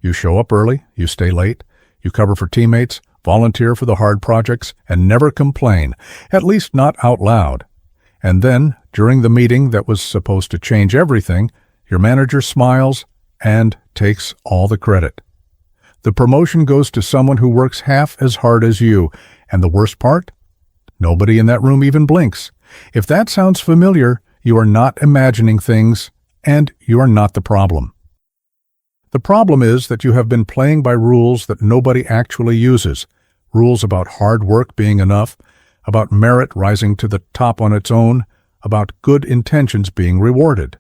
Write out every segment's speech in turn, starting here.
You show up early, you stay late, you cover for teammates, volunteer for the hard projects, and never complain, at least not out loud. And then, during the meeting that was supposed to change everything, your manager smiles and takes all the credit. The promotion goes to someone who works half as hard as you, and the worst part? Nobody in that room even blinks. If that sounds familiar, you are not imagining things, and you are not the problem. The problem is that you have been playing by rules that nobody actually uses, rules about hard work being enough, about merit rising to the top on its own, about good intentions being rewarded.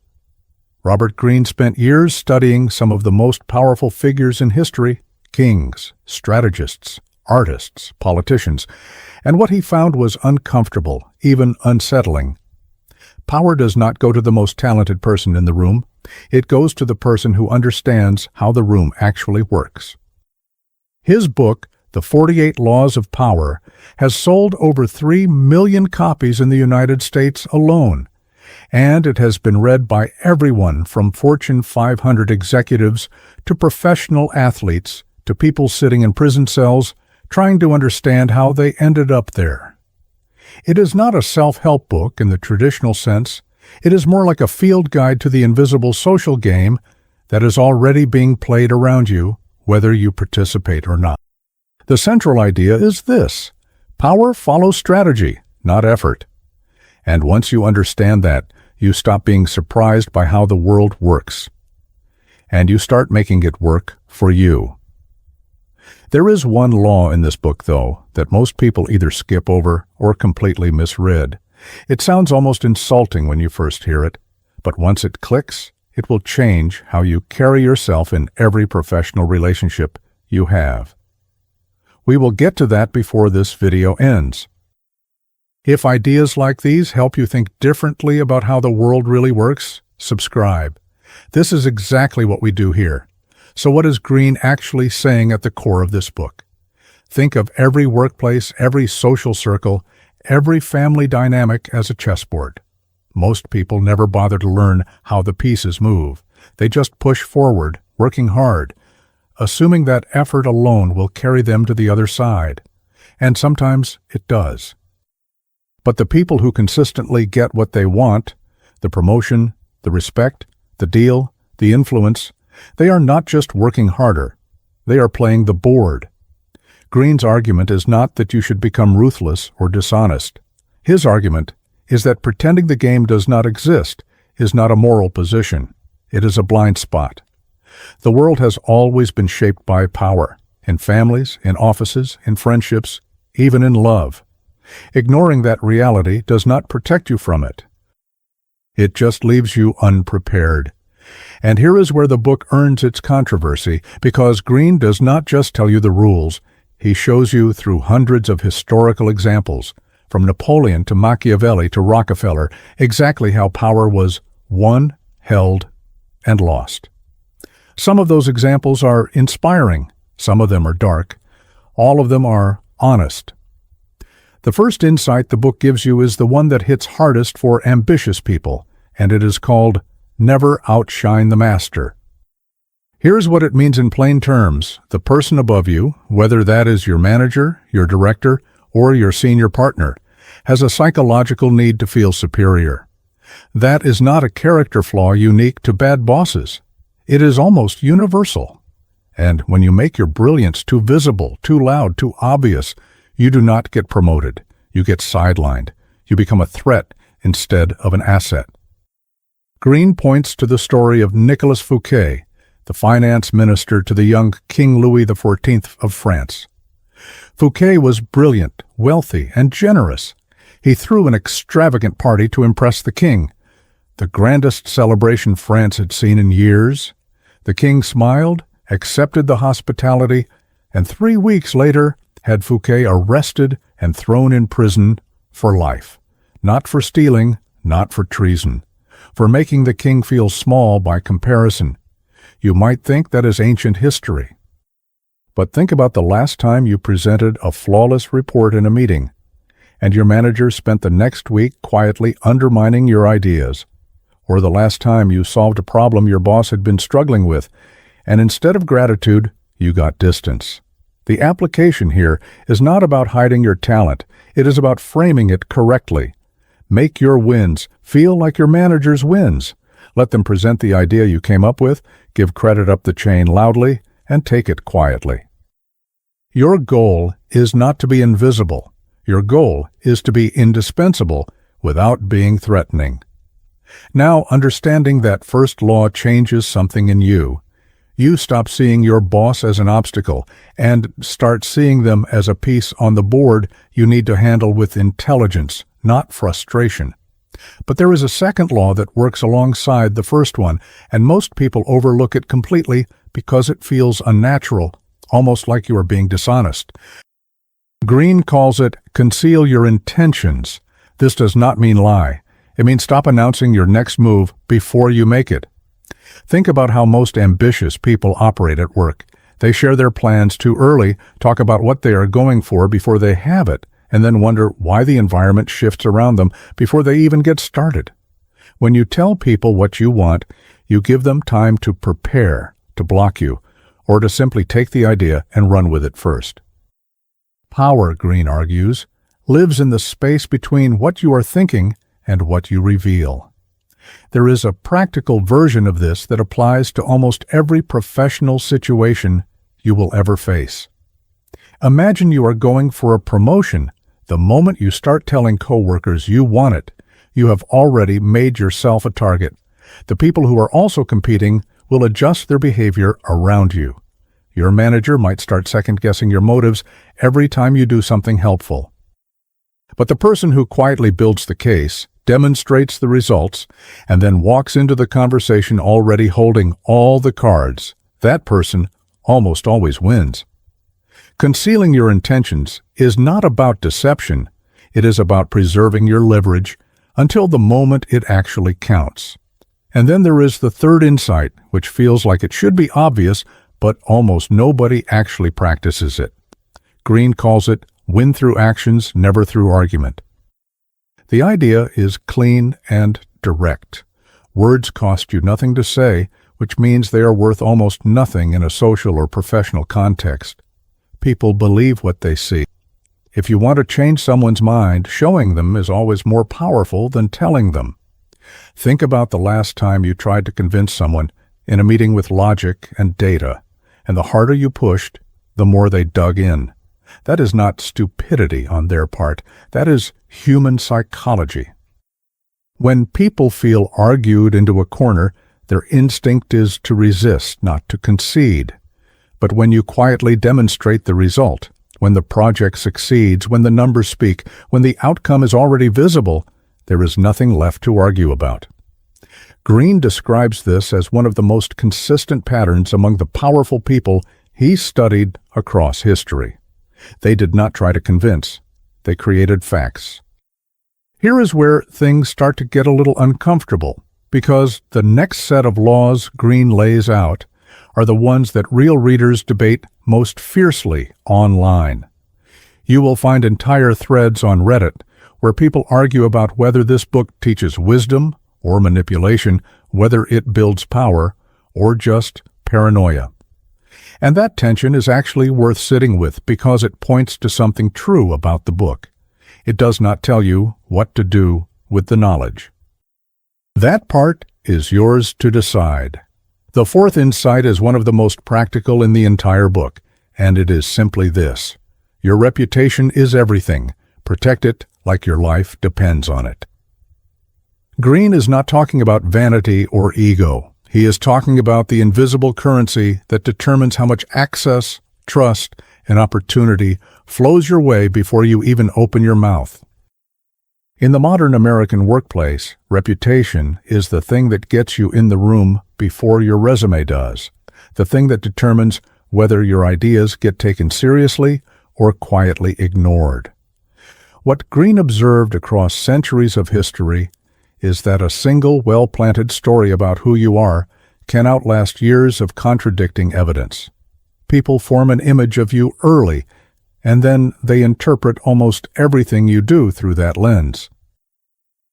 Robert Greene spent years studying some of the most powerful figures in history, kings, strategists, artists, politicians, and what he found was uncomfortable, even unsettling. Power does not go to the most talented person in the room. It goes to the person who understands how the room actually works. His book, The 48 Laws of Power, has sold over 3 million copies in the United States alone, and it has been read by everyone from Fortune 500 executives to professional athletes to people sitting in prison cells trying to understand how they ended up there. It is not a self-help book in the traditional sense. It is more like a field guide to the invisible social game that is already being played around you, whether you participate or not. The central idea is this: power follows strategy, not effort. And once you understand that, you stop being surprised by how the world works. And you start making it work for you. There is one law in this book, though, that most people either skip over or completely misread. It sounds almost insulting when you first hear it, but once it clicks, it will change how you carry yourself in every professional relationship you have. We will get to that before this video ends. If ideas like these help you think differently about how the world really works, subscribe. This is exactly what we do here. So what is Greene actually saying at the core of this book? Think of every workplace, every social circle, every family dynamic as a chessboard. Most people never bother to learn how the pieces move. They just push forward, working hard, assuming that effort alone will carry them to the other side. And sometimes it does. But the people who consistently get what they want, the promotion, the respect, the deal, the influence, they are not just working harder. They are playing the board. Greene's argument is not that you should become ruthless or dishonest. His argument is that pretending the game does not exist is not a moral position. It is a blind spot. The world has always been shaped by power, in families, in offices, in friendships, even in love. Ignoring that reality does not protect you from it. It just leaves you unprepared. And here is where the book earns its controversy, because Greene does not just tell you the rules. He shows you through hundreds of historical examples, from Napoleon to Machiavelli to Rockefeller, exactly how power was won, held, and lost. Some of those examples are inspiring. Some of them are dark. All of them are honest. The first insight the book gives you is the one that hits hardest for ambitious people, and it is called never outshine the master. Here's what it means in plain terms. The person above you, whether that is your manager, your director, or your senior partner, has a psychological need to feel superior. That is not a character flaw unique to bad bosses. It is almost universal. And when you make your brilliance too visible, too loud, too obvious, you do not get promoted. You get sidelined. You become a threat instead of an asset. Greene points to the story of Nicolas Fouquet, the finance minister to the young King Louis XIV of France. Fouquet was brilliant, wealthy, and generous. He threw an extravagant party to impress the king, the grandest celebration France had seen in years. The king smiled, accepted the hospitality, and 3 weeks later had Fouquet arrested and thrown in prison for life. Not for stealing, not for treason. For making the king feel small by comparison. You might think that is ancient history. But think about the last time you presented a flawless report in a meeting, and your manager spent the next week quietly undermining your ideas, or the last time you solved a problem your boss had been struggling with, And instead of gratitude, you got distance. The application here is not about hiding your talent. It is about framing it correctly. Make your wins feel like your manager's wins. Let them present the idea you came up with, give credit up the chain loudly, and take it quietly. Your goal is not to be invisible. Your goal is to be indispensable without being threatening. Now, understanding that first law changes something in you. You stop seeing your boss as an obstacle and start seeing them as a piece on the board you need to handle with intelligence, not frustration. But there is a second law that works alongside the first one, and most people overlook it completely because it feels unnatural, almost like you are being dishonest. Greene calls it conceal your intentions. This does not mean lie. It means stop announcing your next move before you make it. Think about how most ambitious people operate at work. They share their plans too early, talk about what they are going for before they have it, and then wonder why the environment shifts around them before they even get started. When you tell people what you want, you give them time to prepare, to block you, or to simply take the idea and run with it first. Power, Greene argues, lives in the space between what you are thinking and what you reveal. There is a practical version of this that applies to almost every professional situation you will ever face. Imagine you are going for a promotion. The moment you start telling coworkers you want it, you have already made yourself a target. The people who are also competing will adjust their behavior around you. Your manager might start second-guessing your motives every time you do something helpful. But the person who quietly builds the case, demonstrates the results, and then walks into the conversation already holding all the cards, that person almost always wins. Concealing your intentions is not about deception. It is about preserving your leverage until the moment it actually counts. And then there is the third insight, which feels like it should be obvious, but almost nobody actually practices it. Greene calls it win through actions, never through argument. The idea is clean and direct. Words cost you nothing to say, which means they are worth almost nothing in a social or professional context. People believe what they see. If you want to change someone's mind, showing them is always more powerful than telling them. Think about the last time you tried to convince someone in a meeting with logic and data, and the harder you pushed, the more they dug in. That is not stupidity on their part. That is human psychology. When people feel argued into a corner, their instinct is to resist, not to concede. But when you quietly demonstrate the result, when the project succeeds, when the numbers speak, when the outcome is already visible, there is nothing left to argue about. Greene describes this as one of the most consistent patterns among the powerful people he studied across history. They did not try to convince. They created facts. Here is where things start to get a little uncomfortable, because the next set of laws Greene lays out are the ones that real readers debate most fiercely online. You will find entire threads on Reddit where people argue about whether this book teaches wisdom or manipulation, whether it builds power or just paranoia. And that tension is actually worth sitting with because it points to something true about the book. It does not tell you what to do with the knowledge. That part is yours to decide. The fourth insight is one of the most practical in the entire book, and it is simply this: your reputation is everything. Protect it like your life depends on it. Greene is not talking about vanity or ego. He is talking about the invisible currency that determines how much access, trust, and opportunity flows your way before you even open your mouth. In the modern American workplace, reputation is the thing that gets you in the room before your resume does, the thing that determines whether your ideas get taken seriously or quietly ignored. What Greene observed across centuries of history is that a single well-planted story about who you are can outlast years of contradicting evidence. People form an image of you early, and then they interpret almost everything you do through that lens.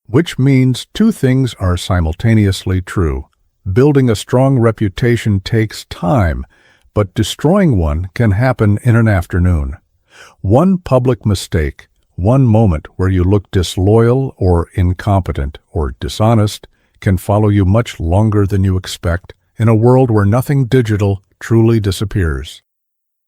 Which means two things are simultaneously true. building a strong reputation takes time, but destroying one can happen in an afternoon. One public mistake, one moment where you look disloyal or incompetent or dishonest, can follow you much longer than you expect in a world where nothing digital truly disappears.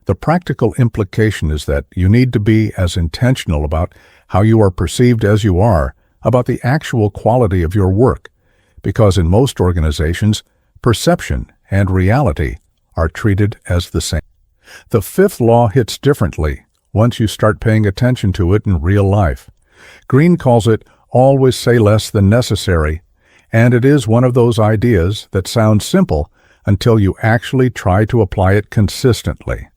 The practical implication is that you need to be as intentional about how you are perceived as you are about the actual quality of your work, because in most organizations, perception and reality are treated as the same. The fifth law hits differently once you start paying attention to it in real life. Greene calls it always say less than necessary, and it is one of those ideas that sounds simple until you actually try to apply it consistently.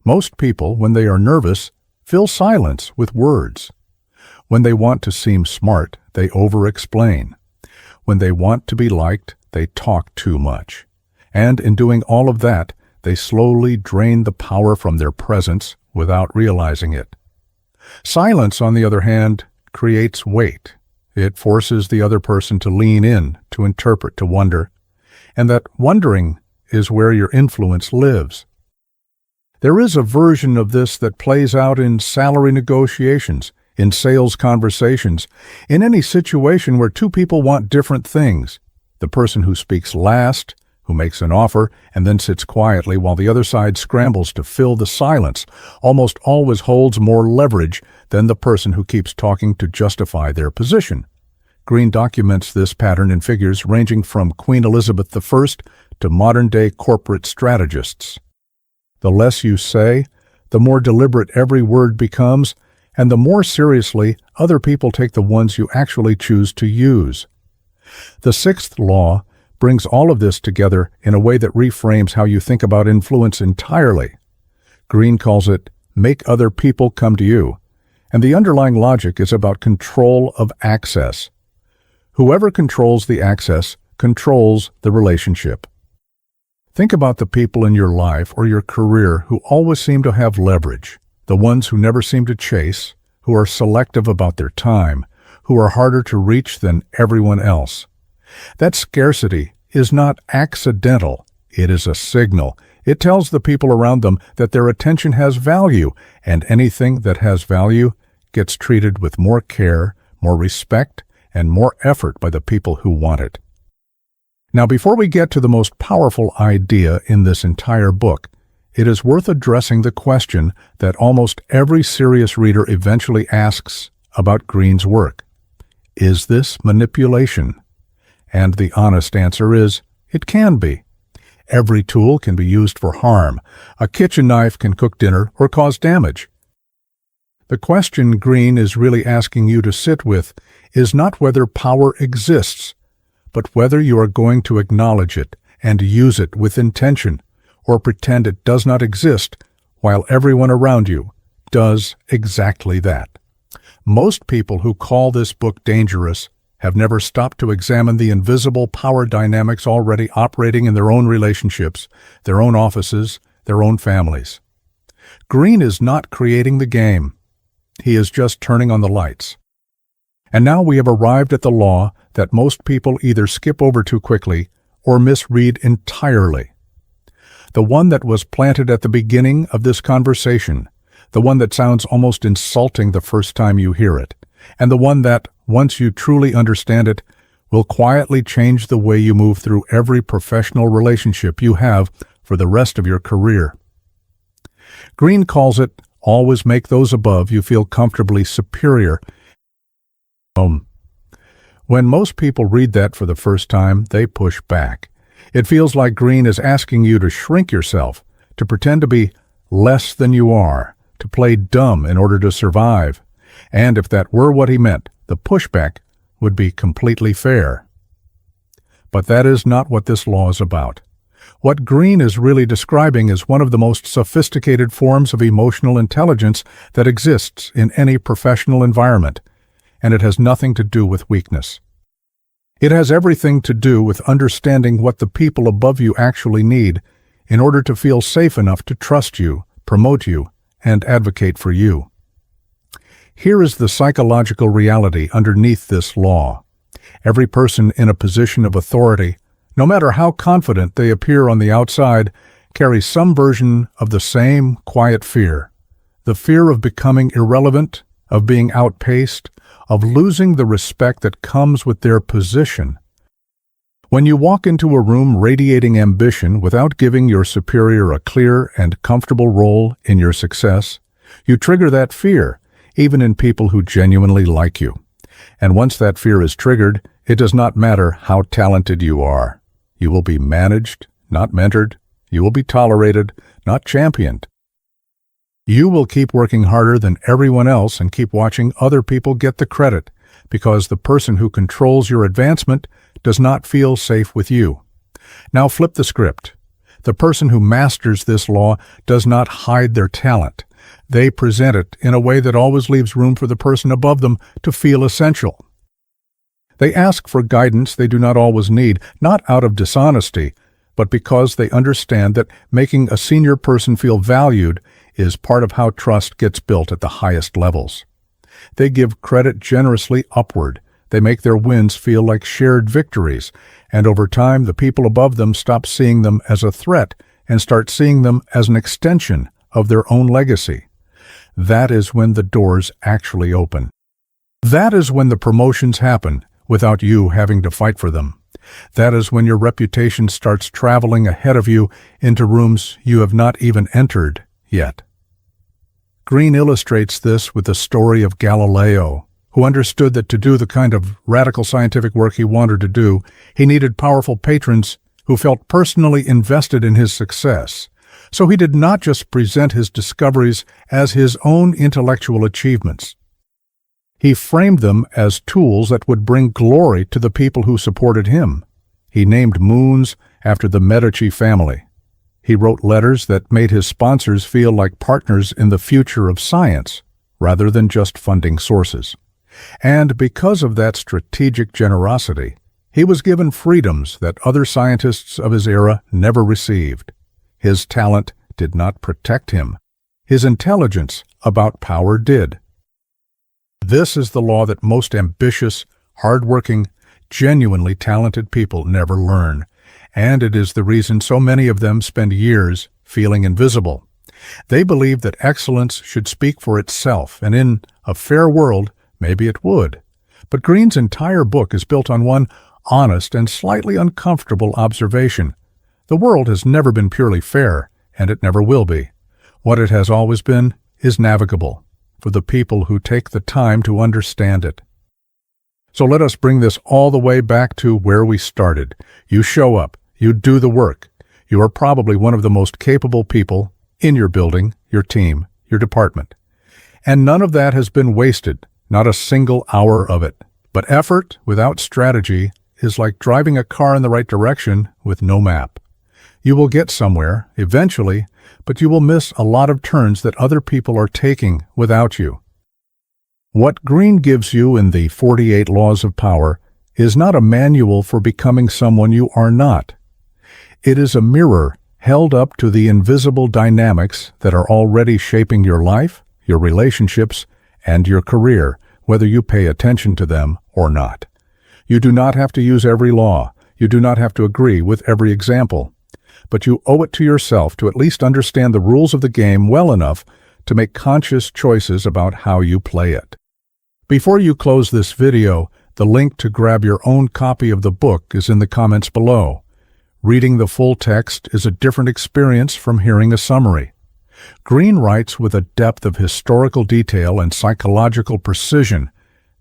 Most people, when they are nervous, fill silence with words. When they want to seem smart, they over-explain. When they want to be liked, they talk too much. And in doing all of that, they slowly drain the power from their presence without realizing it. Silence, on the other hand, creates weight. It forces the other person to lean in, to interpret, to wonder. And that wondering is where your influence lives. There is a version of this that plays out in salary negotiations, in sales conversations, in any situation where two people want different things. The person who speaks last, who makes an offer, and then sits quietly while the other side scrambles to fill the silence, almost always holds more leverage than the person who keeps talking to justify their position. Greene documents this pattern in figures ranging from Queen Elizabeth I to modern-day corporate strategists. The less you say, the more deliberate every word becomes, and the more seriously other people take the ones you actually choose to use. The sixth law brings all of this together in a way that reframes how you think about influence entirely. Greene calls it, make other people come to you, and the underlying logic is about control of access. Whoever controls the access controls the relationship. Think about the people in your life or your career who always seem to have leverage, the ones who never seem to chase, who are selective about their time, who are harder to reach than everyone else. That scarcity is not accidental. It is a signal. It tells the people around them that their attention has value, and anything that has value gets treated with more care, more respect, and more effort by the people who want it. Now, before we get to the most powerful idea in this entire book, it is worth addressing the question that almost every serious reader eventually asks about Greene's work. Is this manipulation? And the honest answer is, it can be. Every tool can be used for harm. A kitchen knife can cook dinner or cause damage. The question Greene is really asking you to sit with is not whether power exists, but whether you are going to acknowledge it and use it with intention, or pretend it does not exist while everyone around you does exactly that. Most people who call this book dangerous have never stopped to examine the invisible power dynamics already operating in their own relationships, their own offices, their own families. Greene is not creating the game. He is just turning on the lights. And now we have arrived at the law that most people either skip over too quickly or misread entirely. The one that was planted at the beginning of this conversation, the one that sounds almost insulting the first time you hear it, and the one that, once you truly understand it, will quietly change the way you move through every professional relationship you have for the rest of your career. Greene calls it, always make those above you feel comfortably superior. When most people read that for the first time, they push back. It feels like Greene is asking you to shrink yourself, to pretend to be less than you are, to play dumb in order to survive. And if that were what he meant, the pushback would be completely fair. But that is not what this law is about. What Greene is really describing is one of the most sophisticated forms of emotional intelligence that exists in any professional environment, and it has nothing to do with weakness. It has everything to do with understanding what the people above you actually need in order to feel safe enough to trust you, promote you, and advocate for you. Here is the psychological reality underneath this law. Every person in a position of authority, no matter how confident they appear on the outside, carry some version of the same quiet fear. The fear of becoming irrelevant, of being outpaced, of losing the respect that comes with their position. When you walk into a room radiating ambition without giving your superior a clear and comfortable role in your success, you trigger that fear, even in people who genuinely like you. And once that fear is triggered, it does not matter how talented you are. You will be managed, not mentored. You will be tolerated, not championed. You will keep working harder than everyone else and keep watching other people get the credit, because the person who controls your advancement does not feel safe with you. Now flip the script. The person who masters this law does not hide their talent. They present it in a way that always leaves room for the person above them to feel essential. They ask for guidance they do not always need, not out of dishonesty, but because they understand that making a senior person feel valued is part of how trust gets built at the highest levels. They give credit generously upward. They make their wins feel like shared victories, and over time the people above them stop seeing them as a threat and start seeing them as an extension of their own legacy. That is when the doors actually open. That is when the promotions happen without you having to fight for them. That is when your reputation starts traveling ahead of you into rooms you have not even entered yet. Greene illustrates this with the story of Galileo, who understood that to do the kind of radical scientific work he wanted to do, he needed powerful patrons who felt personally invested in his success. So he did not just present his discoveries as his own intellectual achievements. He framed them as tools that would bring glory to the people who supported him. He named moons after the Medici family. He wrote letters that made his sponsors feel like partners in the future of science, rather than just funding sources. And because of that strategic generosity, he was given freedoms that other scientists of his era never received. His talent did not protect him. His intelligence about power did. This is the law that most ambitious, hard-working, genuinely talented people never learn, and it is the reason so many of them spend years feeling invisible. They believe that excellence should speak for itself, and in a fair world, maybe it would. But Greene's entire book is built on one honest and slightly uncomfortable observation. The world has never been purely fair, and it never will be. What it has always been is navigable for the people who take the time to understand it. So let us bring this all the way back to where we started. You show up. You do the work. You are probably one of the most capable people in your building, your team, your department. And none of that has been wasted, not a single hour of it. But effort without strategy is like driving a car in the right direction with no map. You will get somewhere, eventually, but you will miss a lot of turns that other people are taking without you. What Greene gives you in the 48 Laws of Power is not a manual for becoming someone you are not. It is a mirror held up to the invisible dynamics that are already shaping your life, your relationships, and your career, whether you pay attention to them or not. You do not have to use every law. You do not have to agree with every example. But you owe it to yourself to at least understand the rules of the game well enough to make conscious choices about how you play it. Before you close this video, the link to grab your own copy of the book is in the comments below. Reading the full text is a different experience from hearing a summary. Greene writes with a depth of historical detail and psychological precision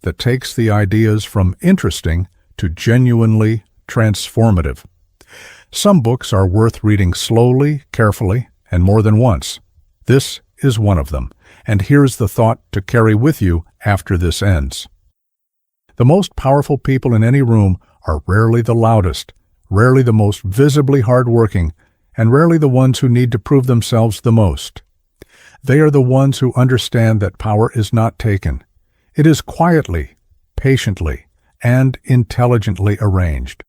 that takes the ideas from interesting to genuinely transformative. Some books are worth reading slowly, carefully, and more than once. This is one of them, and here's the thought to carry with you after this ends. The most powerful people in any room are rarely the loudest, rarely the most visibly hardworking, and rarely the ones who need to prove themselves the most. They are the ones who understand that power is not taken. It is quietly, patiently, and intelligently arranged.